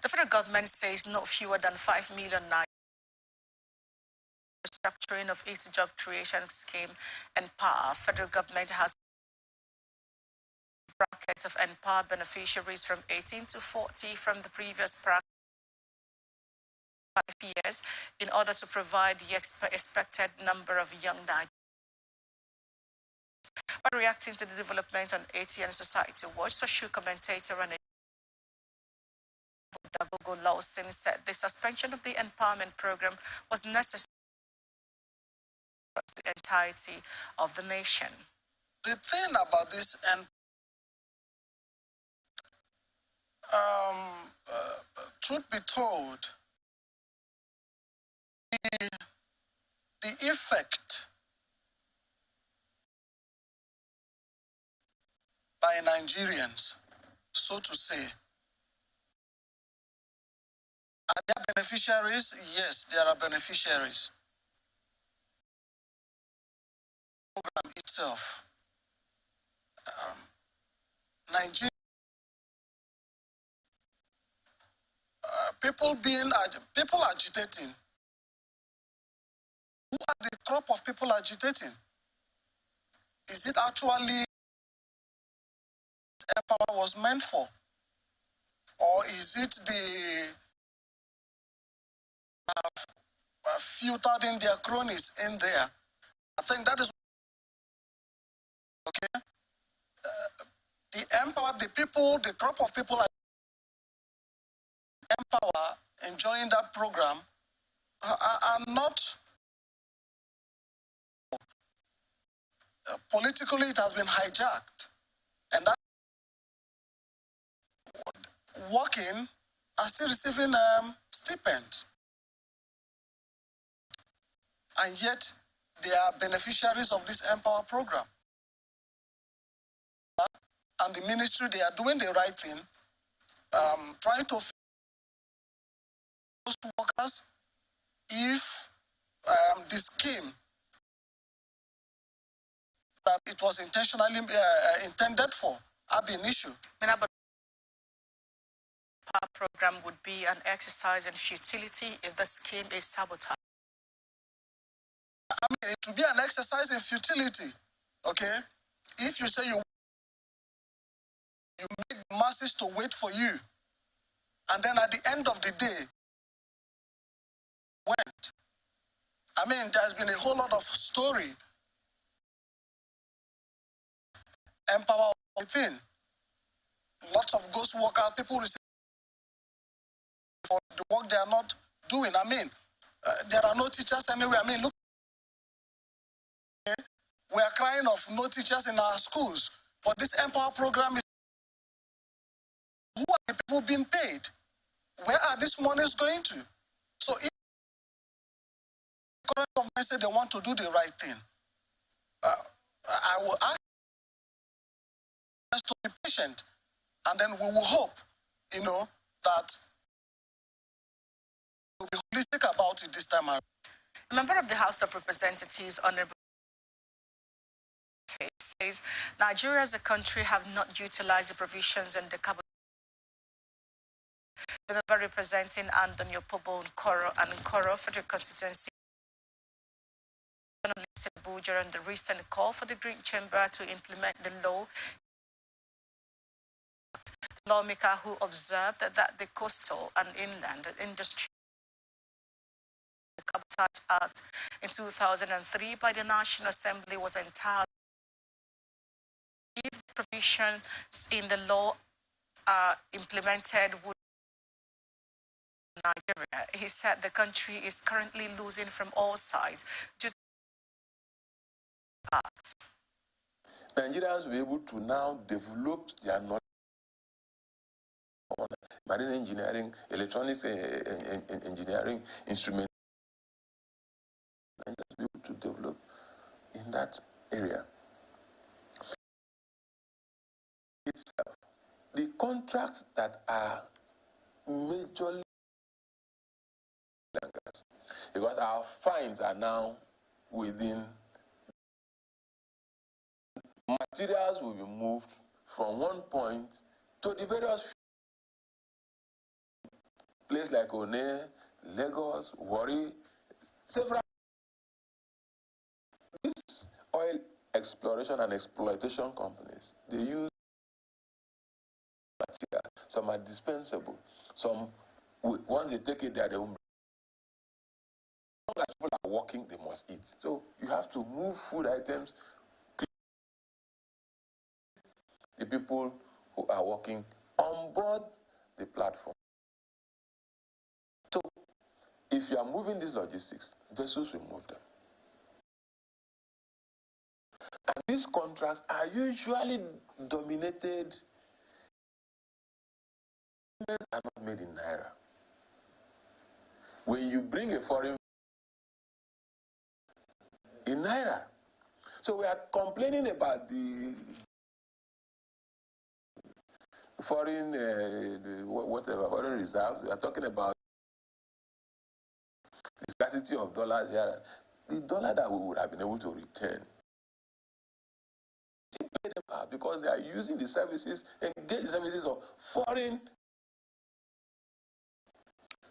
The federal government says no fewer than 5 million restructuring of its job creation scheme. Empower. Federal government has brackets of Empower beneficiaries from 18 to 40 from the previous bracket 5 years in order to provide the expected number of young Nigerians. By reacting to the development on ATN Society Watch, social commentator and Dagogo Lawson said the suspension of the empowerment program was necessary for the entirety of the nation. The thing about this truth be told, the effect by Nigerians, so to say, are there beneficiaries? Yes, there are beneficiaries. The program itself, Nigeria people agitating. Who are the crop of people agitating? Is it actually Empower was meant for? Or is it the filtered in their cronies in there? I think that is okay. The Empower, the people, the crop of people Empower enjoying that program are not politically. It has been hijacked, and that working are still receiving stipends, and yet they are beneficiaries of this Empower program. And the ministry, they are doing the right thing, trying to those workers if the scheme that it was intentionally intended for have been issue. Program would be an exercise in futility if the scheme is sabotaged. I mean, it would be an exercise in futility, okay? If you say you make masses to wait for you, and then at the end of the day, went. I mean, there's been a whole lot of story. Empower within. Lots of ghost workers, people receive for the work they are not doing. I mean, there are no teachers anywhere. I mean, look, we are crying of no teachers in our schools. But this Empower program is, who are the people being paid? Where are these monies going to? So if the current government say they want to do the right thing, I will ask us to be patient, and then we will hope, that we'll be holistic about it this time around. A member of the House of Representatives, Honorable, says Nigeria as a country have not utilized the provisions in the cabinet. The member representing Antonio Pobo and Nkoro for the constituency during the recent call for the Green Chamber to implement the law. The lawmaker who observed that the coastal and inland industry Cabotage Act in 2003 by the National Assembly was entirely. If the provisions in the law are implemented, would Nigeria, he said the country is currently losing from all sides due to the act. Nigerians will be able to now develop their knowledge on marine engineering, electronics engineering, instrument. Nigerians will be able to develop in that area. Itself, the contracts that are majorly because our fines are now within. Materials will be moved from one point to the various places like One, Lagos, Warri, several. These oil exploration and exploitation companies, they use materials. Some are dispensable. Some, once they take it there, they won't. As long as people are working, they must eat. So you have to move food items. The people who are working on board the platform. So if you are moving these logistics, vessels will move them. And these contracts are usually dominated, are not made in Naira. When you bring a foreign in Naira, so we are complaining about the foreign, foreign reserves. We are talking about the scarcity of dollars here. The dollar that we would have been able to return, pay them out because they are using the services, engage the services of foreign.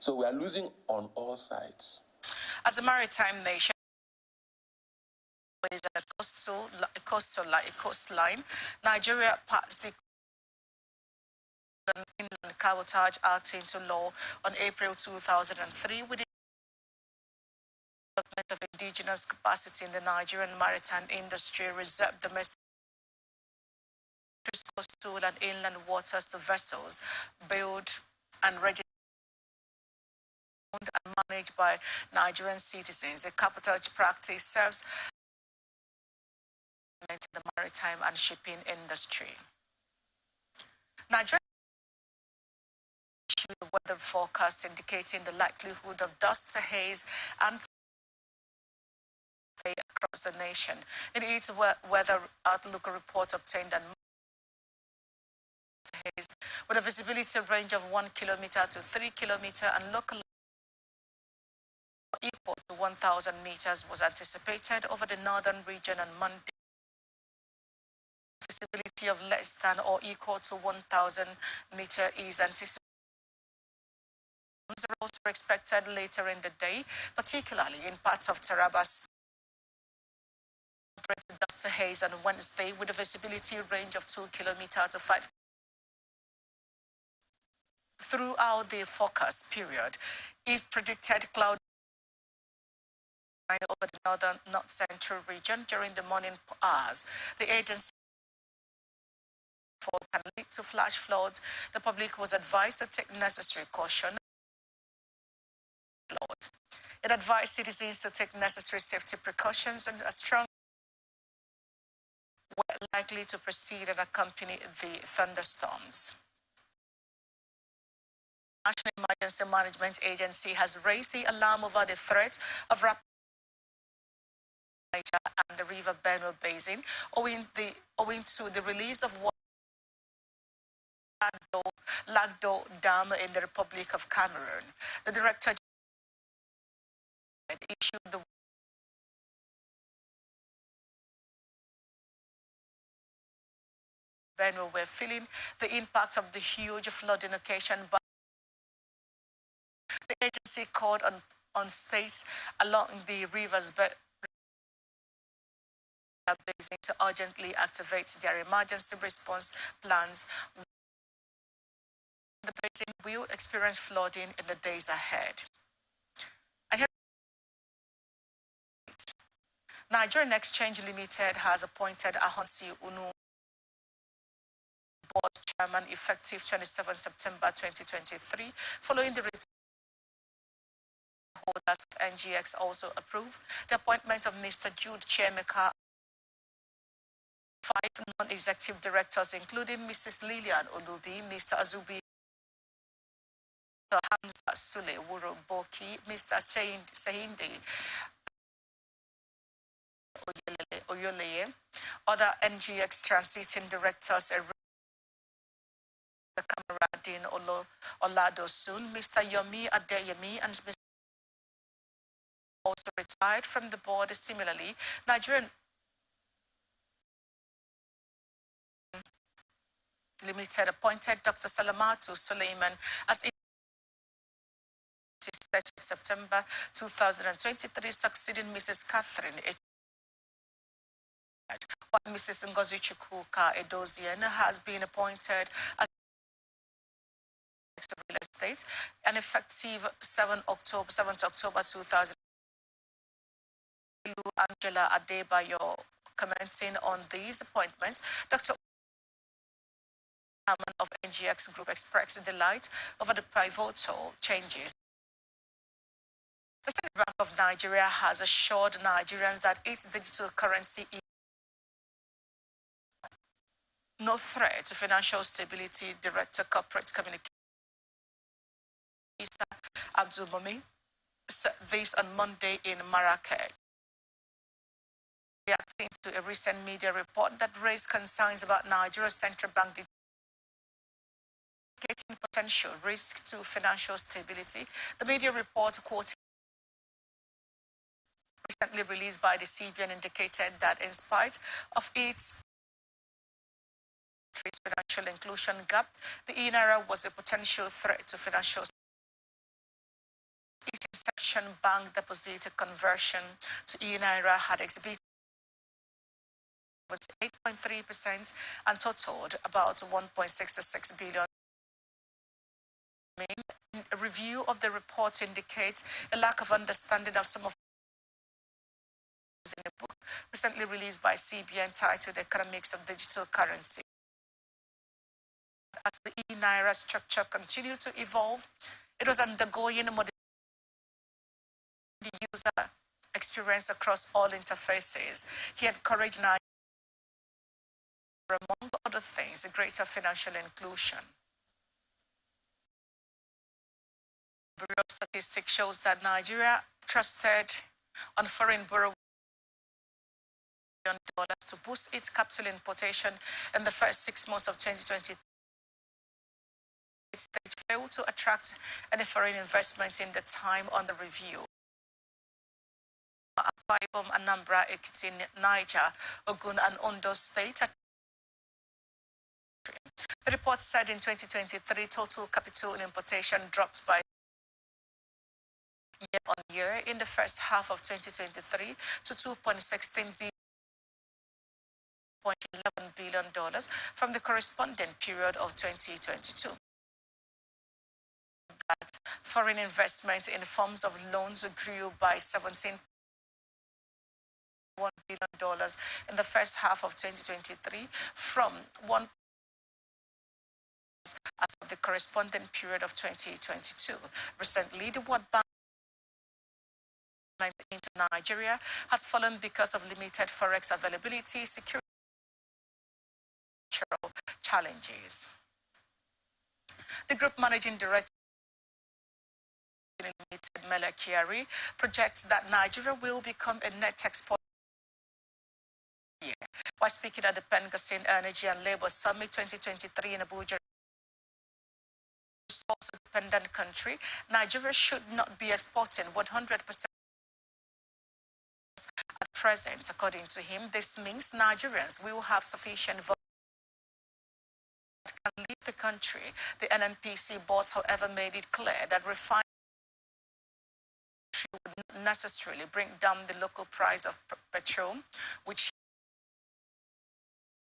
So we are losing on all sides. As a maritime nation, is a coastline. Nigeria passed the Inland Cabotage Act into law on April 2003 with the development of indigenous capacity in the Nigerian maritime industry, reserved domestic coastal and inland waters to vessels built and registered and managed by Nigerian citizens. The cabotage practice serves the maritime and shipping industry. Nigeria issued a weather forecast indicating the likelihood of dust, haze, and across the nation. In its weather outlook report obtained on haze with a visibility range of 1 kilometer to 3 kilometer and local equal to 1,000 meters was anticipated over the northern region on Monday. Visibility of less than or equal to 1,000 meter is anticipated. Are also expected later in the day, particularly in parts of Taraba. Dust haze on Wednesday with a visibility range of 2 kilometers to 5. Throughout the forecast period, it predicted cloud over the northern north central region during the morning hours. The agency can lead to flash floods. The public was advised to take necessary caution. It advised citizens to take necessary safety precautions and a strong weather likely to precede and accompany the thunderstorms. National Emergency Management Agency has raised the alarm over the threat of rapid Niger and the River Benue Basin owing to the release of water Lagdo Dam in the Republic of Cameroon. The director issued the Benue were feeling the impact of the huge flooding occasion by the agency called on states along the rivers basin to urgently activate their emergency response plans. The basin will experience flooding in the days ahead. Nigerian Exchange Limited has appointed Ahonsi Unu board chairman effective 27 September 2023, following the holders of NGX also approved the appointment of Mr. Jude Chiemeka. 5 non-executive directors, including Mrs. Lillian Olubi, Mr. Azubi, Mr. Hamza Sule Wuroboki, Mr. Sehinde Oyoleye, other NGX transiting directors, Kamaradin Oladosun, Mr. Yomi Adeyemi, and Mr. also retired from the board. Similarly, Nigerian Limited appointed Dr. Salamatu Suleiman as 30 September 2023, succeeding Mrs. Catherine while Mrs. Ngozi Chukwuka Edozian has been appointed as real estate and effective 7th October 2000. Angela Adebayo commenting on these appointments, Dr. Chairman of NGX Group expressed delight over the pivotal changes. The State Bank of Nigeria has assured Nigerians that its digital currency is no threat to financial stability. Director Corporate Communications Abdul Mumi said this on Monday in Marrakech, reacting to a recent media report that raised concerns about Nigeria's central bank getting potential risk to financial stability. The media report quoted recently released by the CBN indicated that in spite of its financial inclusion gap, the e-naira was a potential threat to financial Egyptian bank deposit conversion to e-naira had exhibited 8.3% and totaled about 1.66 billion. A review of the report indicates a lack of understanding of some of in a book recently released by CBN titled Economics of Digital Currency. As the e-naira structure continued to evolve, it was undergoing modernization the user experience across all interfaces. He encouraged Nigeria, among other things, greater financial inclusion. Bureau of Statistics shows that Nigeria trusted on foreign borrowing dollars to boost its capital importation in the first 6 months of 2020. Its state failed to attract any foreign investment in the time under review. Akwa Ibom, Anambra, Ekiti, Niger, Ogun, and Ondo State. The report said in 2023, total capital importation dropped by year on year in the first half of 2023 to $2.16 billion from the corresponding period of 2022. That foreign investment in forms of loans grew by $17.1 billion in the first half of 2023 from one as of the corresponding period of 2022. Recently, the World Bank into Nigeria has fallen because of limited forex availability, security challenges. The group managing director Limited, Mele Kyari, projects that Nigeria will become a net exporter year. While speaking at the Pengasin Energy and Labour Summit 2023 in Abuja, resource-dependent country, Nigeria should not be exporting 100% at present. According to him, this means Nigerians will have sufficient volume can leave the country. The NNPC boss, however, made it clear that refining would not necessarily bring down the local price of petrol, which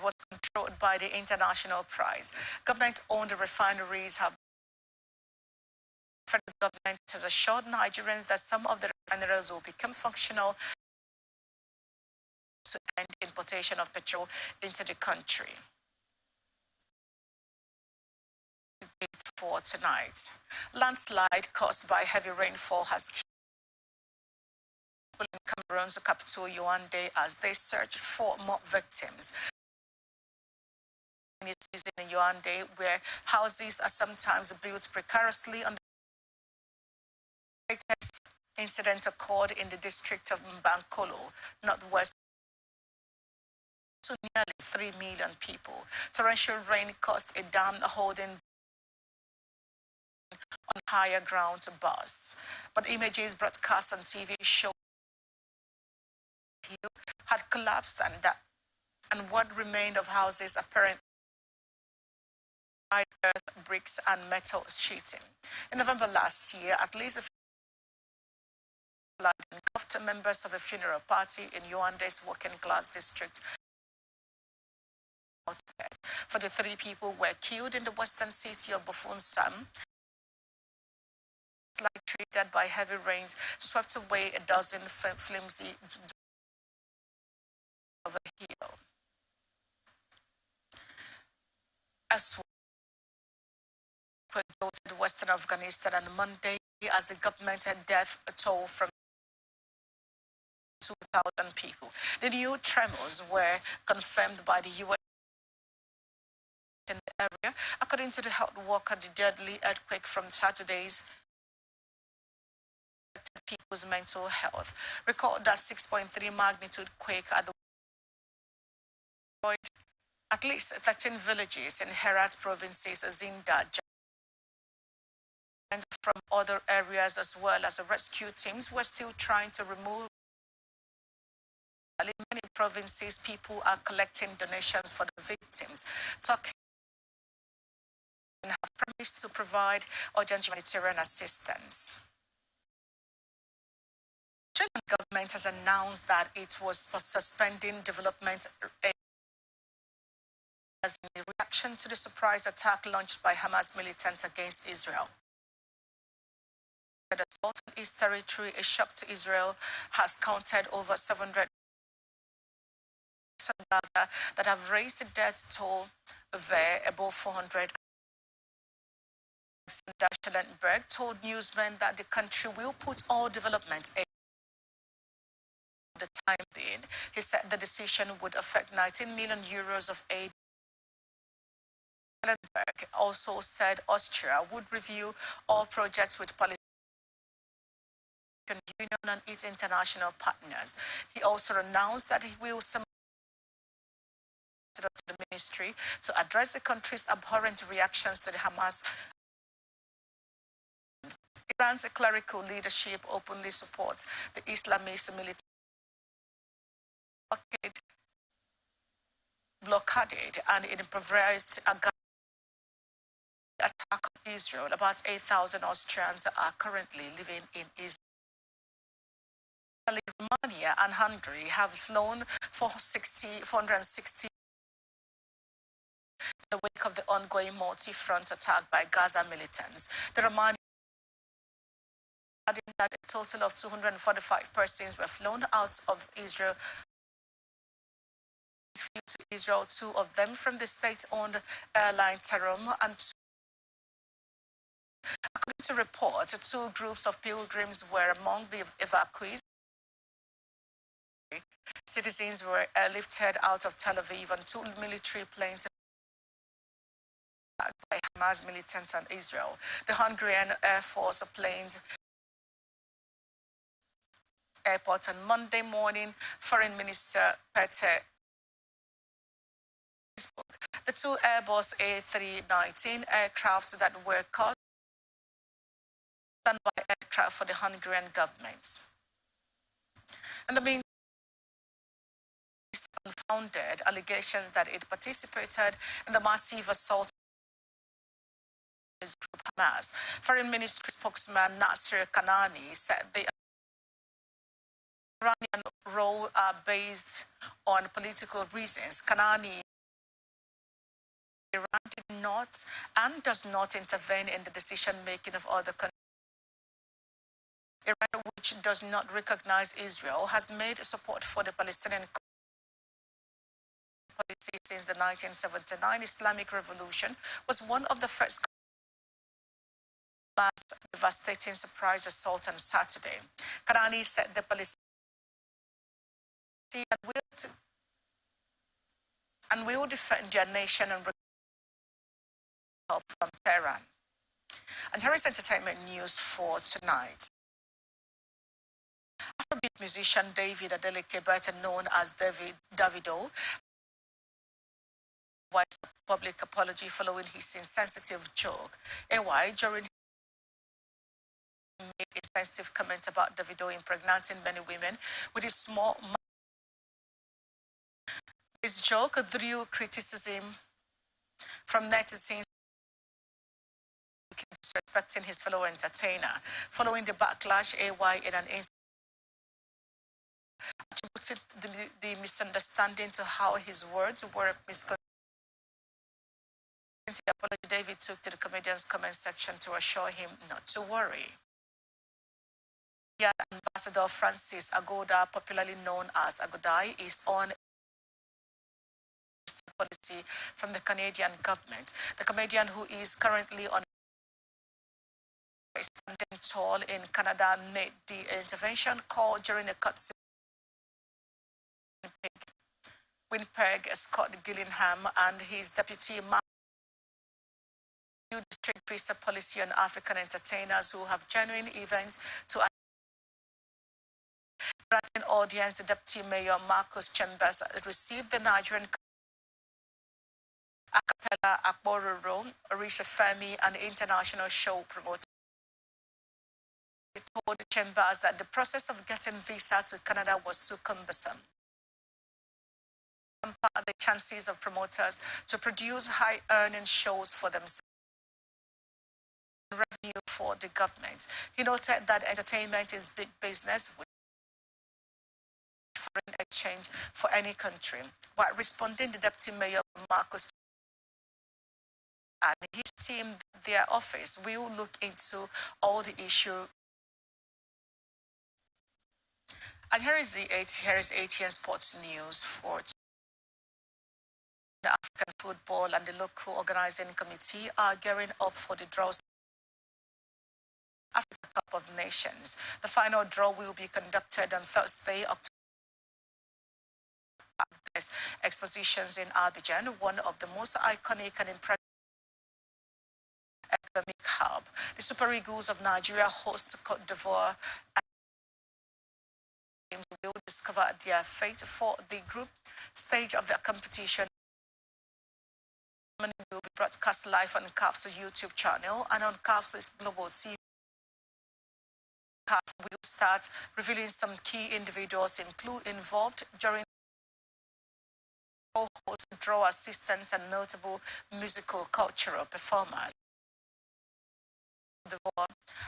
was controlled by the international price. Government-owned refineries have the government has assured Nigerians that some of the refineries will become functional to end importation of petrol into the country. For tonight, landslide caused by heavy rainfall has killed people in Cameroon's capital Yaoundé as they search for more victims. In Yaoundé, where houses are sometimes built precariously on the latest incident occurred in the district of Mbankolo, northwest to nearly 3 million people. Torrential rain caused a dam holding on higher ground to burst. But images broadcast on TV showed had collapsed and what remained of houses apparently earth, bricks and metal sheeting. In November last year, at least a flood engulfed members of a funeral party in Yaoundé's working class district. For the 3 people were killed in the western city of Bufunsam. Like triggered by heavy rains, swept away a dozen flimsy of a hill. As well, western Afghanistan on Monday as the government had death toll from 2,000 people. The new tremors were confirmed by the U.S. in the area. According to the health worker, the deadly earthquake from Saturday's people's mental health. Record that 6.3 magnitude quake at at least 13 villages in Herat provinces, Zinda, and from other areas as well as the rescue teams were still trying to remove. In many provinces, people are collecting donations for the victims. Talking have promised to provide urgent humanitarian assistance. The Australian government has announced that it was for suspending development as in reaction to the surprise attack launched by Hamas militants against Israel. The assault on East Territory, a shock to Israel, has counted over 700 in Gaza that have raised the death toll there above 400. Schellenberg told newsmen that the country will put all development aid for the time being. He said the decision would affect 19 million euros of aid. Schellenberg also said Austria would review all projects with Palestinian Union and its international partners. He also announced that he will submit to the ministry to address the country's abhorrent reactions to the Hamas. Iran's clerical leadership openly supports the Islamist military blockaded and it improvised attack on Israel. About 8,000 Austrians are currently living in Israel. Romania and Hungary have flown 460 in the wake of the ongoing multi-front attack by Gaza militants. The Romanian adding that a total of 245 persons were flown out of Israel to Israel, two of them from the state-owned airline Tarom, and according to reports, two groups of pilgrims were among the evacuees. Citizens were airlifted out of Tel Aviv on two military planes by Hamas militants and Israel. The Hungarian Air Force planes airport on Monday morning. Foreign Minister Peter the two Airbus A319 aircrafts that were caught standby aircraft for the Hungarian government. And the meantime, unfounded allegations that it participated in the massive assault group Hamas. Foreign Ministry spokesman Nasser Kanani said the Iranian role are based on political reasons. Kanani Iran did not and does not intervene in the decision-making of other countries. Iran, which does not recognize Israel, has made support for the Palestinian policy since the 1979 Islamic Revolution was one of the first devastating surprise assault on Saturday. Karani said the Palestinians will defend their nation and help from Tehran. And here is entertainment news for tonight. Afrobeat musician David Adeleke, better known as Davido, provides a public apology following his insensitive joke. AY, during made a sensitive comment about Davido impregnating many women with his small mouth. His joke drew criticism from netizens disrespecting his fellow entertainer. Following the backlash, AY in an instant attributed the misunderstanding to how his words were misconstrued. The apology, David took to the comedian's comment section to assure him not to worry. Ambassador Francis Agoda, popularly known as Agodai, is on policy from the Canadian government. The comedian, who is currently on a standing tall in Canada, made the intervention call during a cutscene. Winnipeg, Scott Gillingham and his deputy strict visa policy on African entertainers who have genuine events to granting audience. The deputy mayor Marcus Chambers received the Nigerian a cappella Akbororo, Orisha Femi, and international show promoter. He told Chambers that the process of getting visa to Canada was too cumbersome. The chances of promoters to produce high-earning shows for themselves. Revenue for the government. He noted that entertainment is big business. change for any country. While responding, the Deputy Mayor Marcus and his team, their office, will look into all the issue. And here is ATN Sports News for the African Football and the local organizing committee are gearing up for the draws Africa Cup of Nations. The final draw will be conducted on Thursday, October. Expositions in Abidjan, one of the most iconic and impressive economic hub. The Super Eagles of Nigeria host Cote d'Ivoire and will discover their fate for the group stage of the competition. Will be broadcast live on CAF's YouTube channel and on CAF's Global TV. CAF will start revealing some key individuals involved during host, draw assistants and notable musical cultural performers. The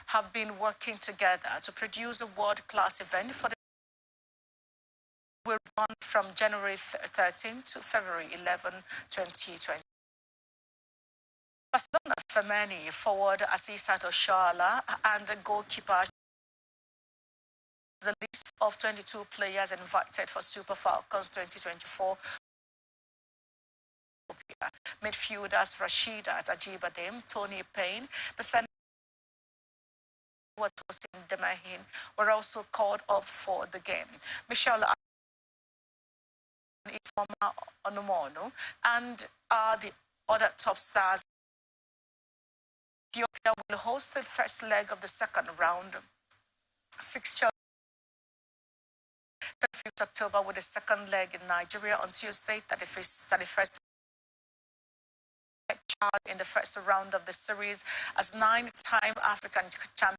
have been working together to produce a world-class event for the will run from January 13 to February 11, 2020. Barcelona Femeni forward Asisat Oshoala and the goalkeeper the list of 22 players invited for Super Falcons 2024. Midfielders Rashida Ajibadem, Tony Payne, defender Watosin Demahin were also called up for the game. Michelle Ifoma Onomono and the other top stars. Ethiopia will host the first leg of the second round fixture 5th October with the second leg in Nigeria on Tuesday, 31st in the first round of the series as 9-time African champion.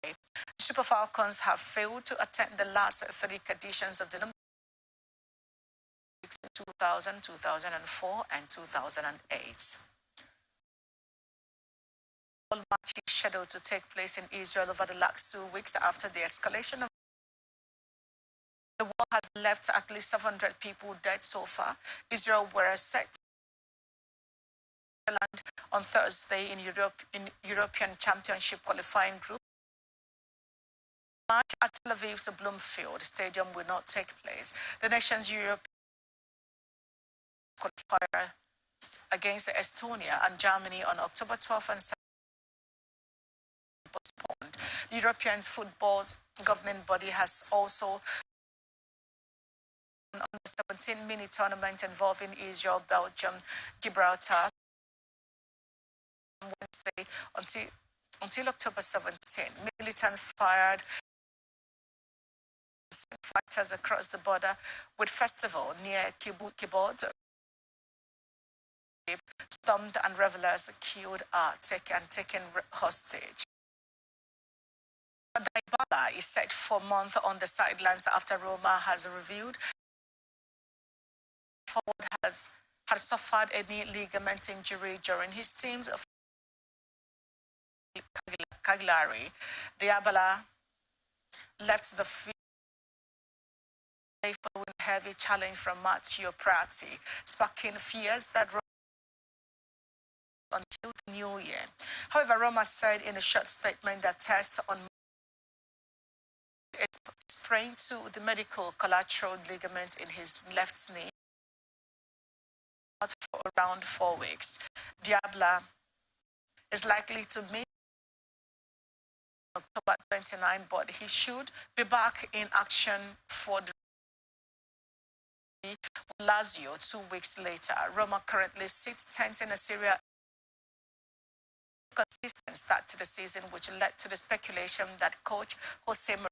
The Super Falcons have failed to attend the last 3 editions of the Olympics in 2000, 2004 and 2008. All matches scheduled to take place in Israel over the last 2 weeks after the escalation of the war has left at least 700 people dead so far. Israel were set on Thursday in European Championship qualifying group. Match at Tel Aviv's Bloomfield Stadium will not take place. The nation's Europe qualifier against Estonia and Germany on October 12th and 17th postponed. The European football's governing body has also on the 17 mini tournament involving Israel, Belgium, Gibraltar Wednesday until October 17. Militants fired fighters across the border with festival near Kibbutz. Stormed and revelers killed taken hostage. Dybala is set for a month on the sidelines after Roma has revealed forward had suffered a knee ligament injury during his team's Cagliari. Dybala left the field following a heavy challenge from Matteo Prati, sparking fears that until the new year. However, Roma said in a short statement that tests on sprain to the medial collateral ligament in his left knee out for around 4 weeks. Dybala is likely to miss October 29, but he should be back in action for the Lazio 2 weeks later. Roma currently sits 10th in a Serie consistent start to the season, which led to the speculation that coach Jose Mourinho.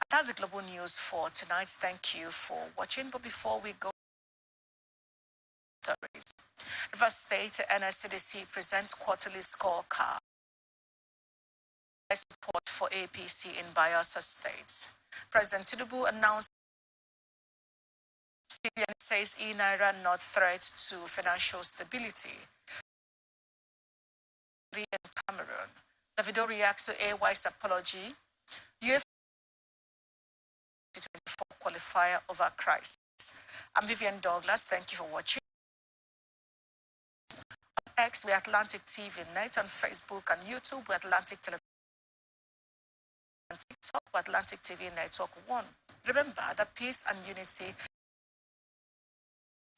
That's the global news for tonight. Thank you for watching. But before we go, stories. Rivers State NSCDC presents quarterly scorecard. Support for APC in Bayelsa State. President Tinubu announced CBN says e-Naira not threat to financial stability. In Cameroon, Davido reacts to AY's apology. qualifier over Christ. I'm Vivian Douglas. Thank you for watching. On X, we're Atlantic TV Net. On Facebook and YouTube, we're Atlantic Television. On TikTok, we're Atlantic TV Network 1. Remember that peace and unity.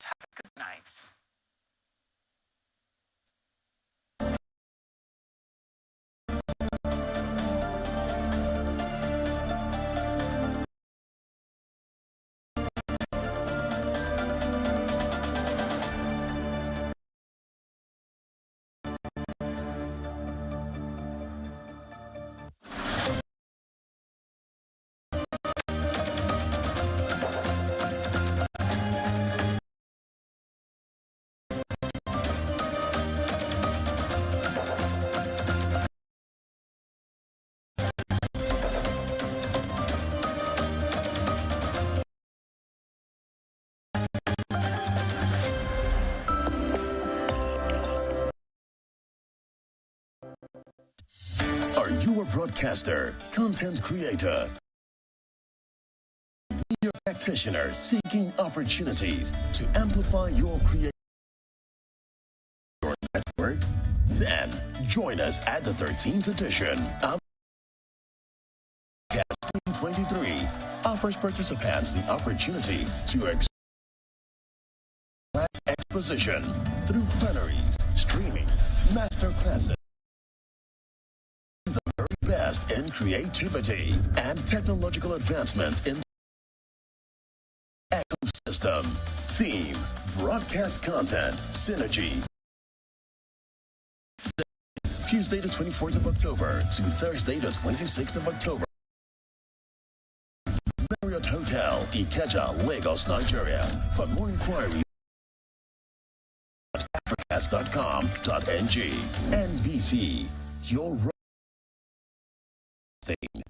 Have a good night. Are you a broadcaster, content creator, media practitioner seeking opportunities to amplify your creative network? Then join us at the 13th edition of Podcast 2023 offers participants the opportunity to exposition through plenaries, streaming, master classes, the very best in creativity and technological advancements in ecosystem, theme, broadcast content, synergy. Tuesday the 24th of October to Thursday the 26th of October. Marriott Hotel, Ikeja, Lagos, Nigeria. For more inquiries, africast.com.ng. NBC, your station.